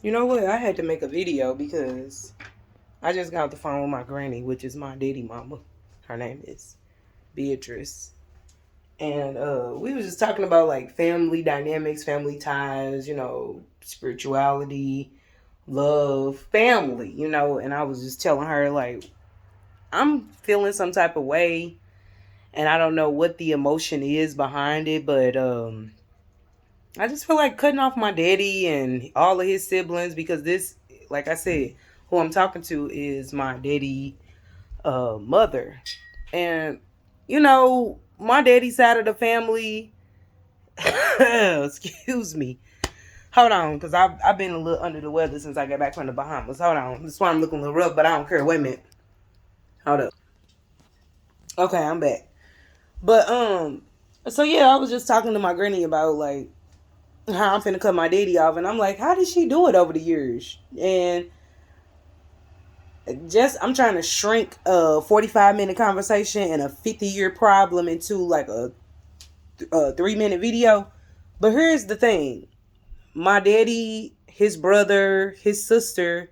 You know what? I had to make a video because I just got off the phone with my granny, which is my daddy mama. Her name is Beatrice. And we was just talking about like family dynamics, family ties, spirituality, love, family, and I was just telling her like I'm feeling some type of way and I don't know what the emotion is behind it, but I just feel like cutting off my daddy and all of his siblings because this, like I said, who I'm talking to is my daddy mother. And, my daddy's side of the family, excuse me. Hold on, because I've been a little under the weather since I got back from the Bahamas. Hold on. That's why I'm looking a little rough, but I don't care. Wait a minute. Hold up. Okay, I'm back. But, so yeah, I was just talking to my granny about, like, how I'm finna cut my daddy off, and I'm like, how did she do it over the years? And just I'm trying to shrink a 45-minute conversation and a 50-year problem into like a 3-minute video. But here's the thing: my daddy, his brother, his sister,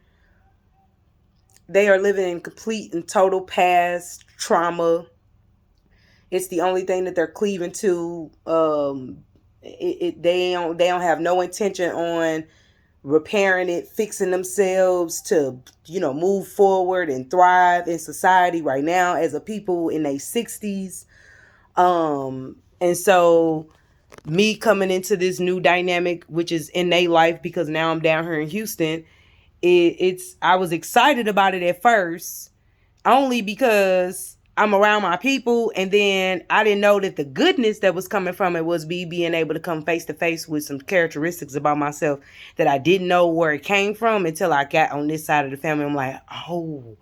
they are living in complete and total past trauma. It's the only thing that they're cleaving to. They don't have no intention on repairing it, fixing themselves to, move forward and thrive in society right now as a people in their 60s. And so me coming into this new dynamic, which is in their life because now I'm down here in Houston, it's I was excited about it at first, only because I'm around my people, and then I didn't know that the goodness that was coming from it was me being able to come face to face with some characteristics about myself that I didn't know where it came from until I got on this side of the family. I'm like, oh,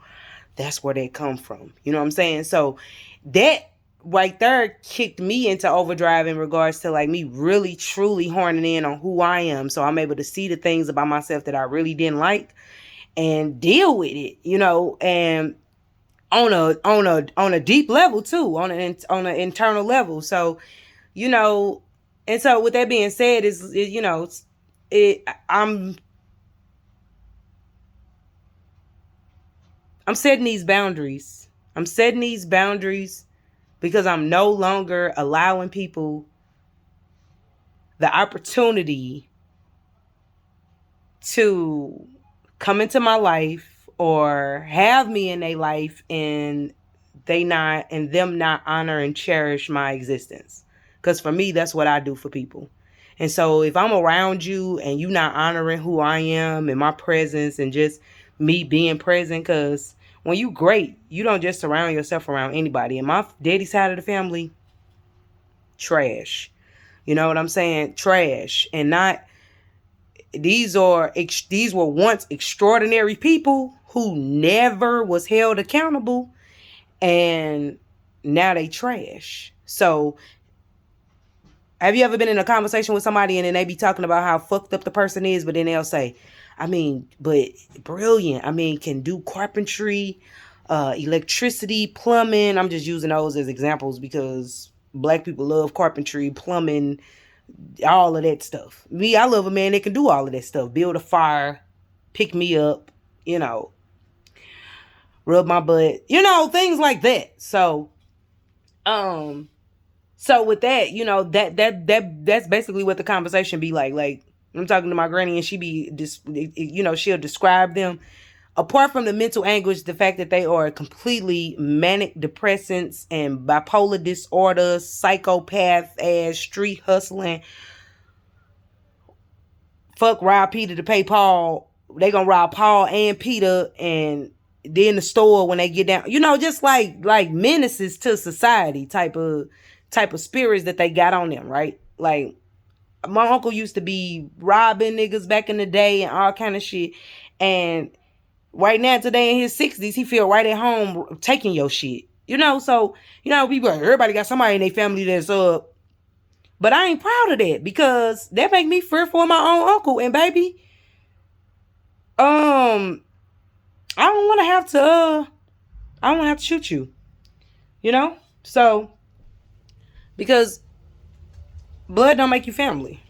that's where they come from. You know what I'm saying? So that right there kicked me into overdrive in regards to like me really truly horning in on who I am. So I'm able to see the things about myself that I really didn't like and deal with it, and on a deep level too, on an internal level. So, and so with that being said, it I'm setting these boundaries. I'm setting these boundaries because I'm no longer allowing people the opportunity to come into my life or have me in their life and them not honor and cherish my existence. Because for me, that's what I do for people. And so if I'm around you and you not honoring who I am and my presence and just me being present, because when you great, you don't just surround yourself around anybody. And my daddy side of the family, trash. You know what I'm saying? Trash. And not these were once extraordinary people who never was held accountable, and now they trash. So have you ever been in a conversation with somebody and then they be talking about how fucked up the person is, but then they'll say, I mean, but brilliant. I mean, can do carpentry, electricity, plumbing. I'm just using those as examples because black people love carpentry, plumbing, all of that stuff. Me, I love a man that can do all of that stuff. Build a fire, pick me up, rub my butt, things like that. Um, so with that, that's basically what the conversation be like. Like I'm talking to my granny and she be just, she'll describe them. Apart from the mental anguish, the fact that they are completely manic depressants and bipolar disorder, psychopath ass, street hustling, fuck rob Peter to pay Paul. They gonna rob Paul and Peter and then the store when they get down. Just like menaces to society type of spirits that they got on them, right? Like my uncle used to be robbing niggas back in the day and all kind of shit. And right now, today in his 60s, he feel right at home taking your shit. So, people, everybody got somebody in their family that's but I ain't proud of that because that make me fearful of my own uncle. And baby, I don't want to have to, I don't want to have to shoot you, So, because blood don't make you family.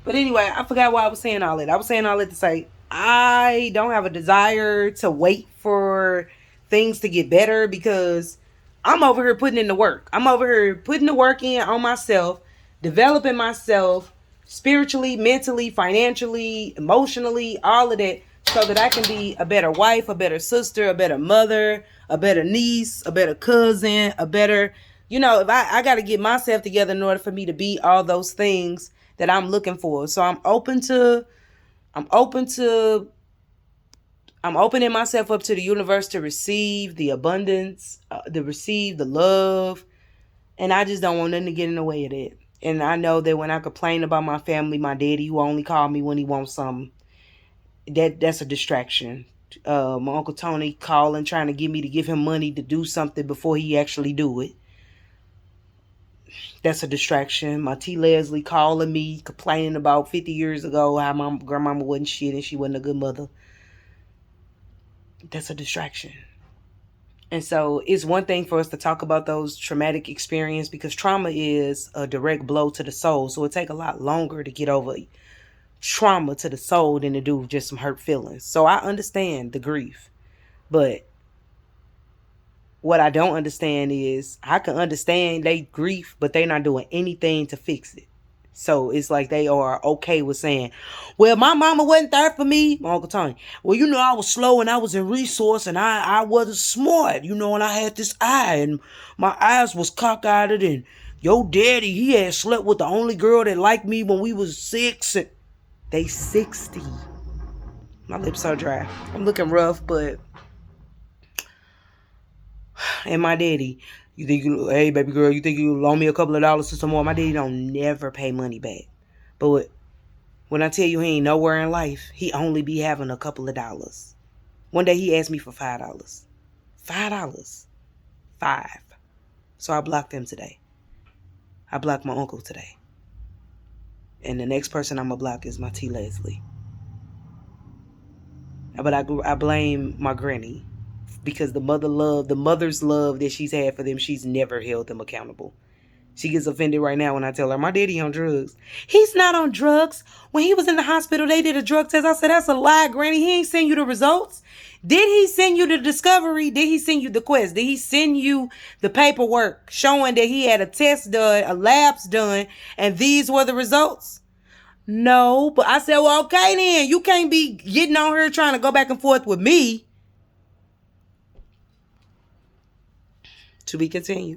But anyway, I forgot why I was saying all that. I was saying all that to say I don't have a desire to wait for things to get better because I'm over here putting in the work. I'm over here putting the work in on myself, developing myself spiritually, mentally, financially, emotionally, all of that, so that I can be a better wife, a better sister, a better mother, a better niece, a better cousin, a better, if I got to get myself together in order for me to be all those things that I'm looking for. So I'm open to I'm opening myself up to the universe to receive the abundance, to receive the love, and I just don't want nothing to get in the way of that. And I know that when I complain about my family, my daddy who only call me when he wants something, that's a distraction. My Uncle Tony calling, trying to get me to give him money to do something before he actually do it. That's a distraction. My T Leslie calling me, complaining about 50 years ago how my grandmama wasn't shit and she wasn't a good mother. That's a distraction. And so it's one thing for us to talk about those traumatic experiences because trauma is a direct blow to the soul. So it take a lot longer to get over trauma to the soul than to do just some hurt feelings. So I understand the grief. But what I don't understand is I can understand they grief, but they're not doing anything to fix it. So it's like they are okay with saying, well, my mama wasn't there for me. My Uncle Tony. Well, I was slow and I was in resource and I wasn't smart, and I had this eye and my eyes was cockeyed and your daddy, he had slept with the only girl that liked me when we was 6. And they 60. My lips are dry. I'm looking rough, but and my daddy, hey baby girl, you think you loan me a couple of dollars or some more? My daddy don't never pay money back. But when I tell you he ain't nowhere in life, he only be having a couple of dollars. One day he asked me for $5. $5. 5. So I blocked him today. I blocked my uncle today. And the next person I'm going to block is my T. Leslie. But I blame my granny because the mother's love that she's had for them, she's never held them accountable. She gets offended right now when I tell her, my daddy on drugs. He's not on drugs. When he was in the hospital, they did a drug test. I said, that's a lie, Granny. He ain't send you the results. Did he send you the discovery? Did he send you the quest? Did he send you the paperwork showing that he had a test done, a labs done, and these were the results? No, but I said, well, okay then. You can't be getting on here trying to go back and forth with me. To be continued.